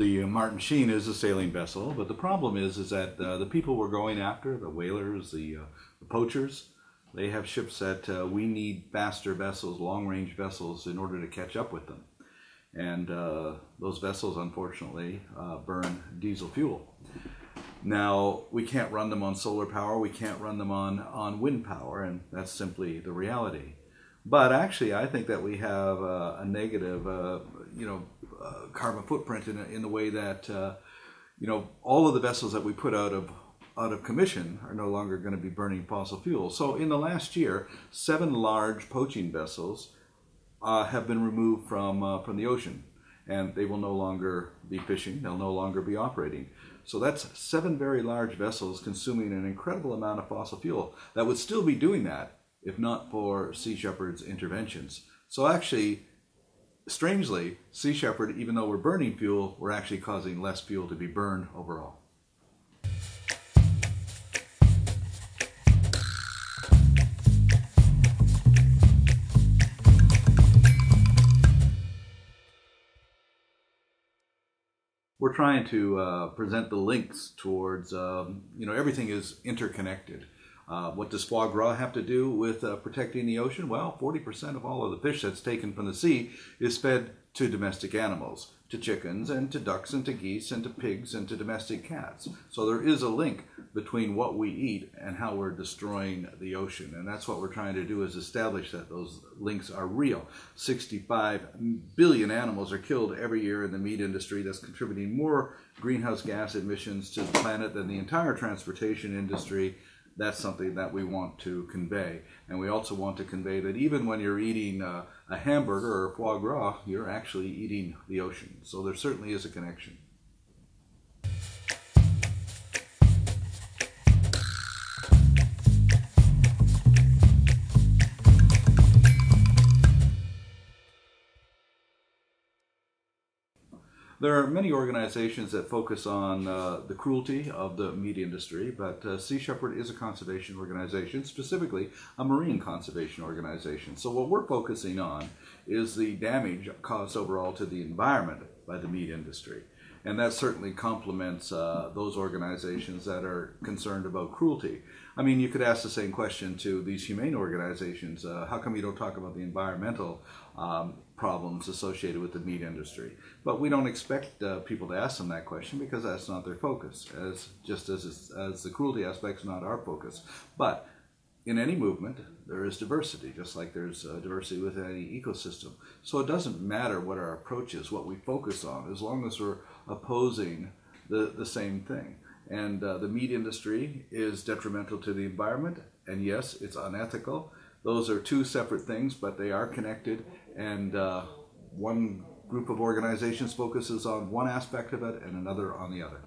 The Martin Sheen is a sailing vessel, but the problem is that the people we're going after, the whalers, the poachers, they have ships that we need faster vessels, long-range vessels, in order to catch up with them. And those vessels, unfortunately, burn diesel fuel. Now, we can't run them on solar power, we can't run them on wind power, and that's simply the reality. But actually, I think that we have a negative, carbon footprint in the way that, all of the vessels that we put out of commission are no longer going to be burning fossil fuel. So in the last year, 7 large poaching vessels have been removed from the ocean, and they will no longer be fishing, they'll no longer be operating. So that's 7 very large vessels consuming an incredible amount of fossil fuel that would still be doing that if not for Sea Shepherd's interventions. So actually, strangely, Sea Shepherd, even though we're burning fuel, we're actually causing less fuel to be burned overall. We're trying to present the links towards, everything is interconnected. What does foie gras have to do with protecting the ocean? Well, 40% of all of the fish that's taken from the sea is fed to domestic animals, to chickens and to ducks and to geese and to pigs and to domestic cats. So there is a link between what we eat and how we're destroying the ocean. And that's what we're trying to do, is establish that those links are real. 65 billion animals are killed every year in the meat industry. That's contributing more greenhouse gas emissions to the planet than the entire transportation industry. That's something that we want to convey. And we also want to convey that even when you're eating a hamburger or foie gras, you're actually eating the ocean. So there certainly is a connection. There are many organizations that focus on the cruelty of the meat industry, but Sea Shepherd is a conservation organization, specifically a marine conservation organization. So what we're focusing on is the damage caused overall to the environment by the meat industry. And that certainly complements those organizations that are concerned about cruelty. I mean, you could ask the same question to these humane organizations. How come you don't talk about the environmental problems associated with the meat industry? But we don't expect people to ask them that question, because that's not their focus, as the cruelty aspect's not our focus. But in any movement, there is diversity, just like there's diversity with any ecosystem. So it doesn't matter what our approach is, what we focus on, as long as we're opposing the same thing. And the meat industry is detrimental to the environment, and yes, it's unethical. Those are 2 separate things, but they are connected, and one group of organizations focuses on one aspect of it and another on the other.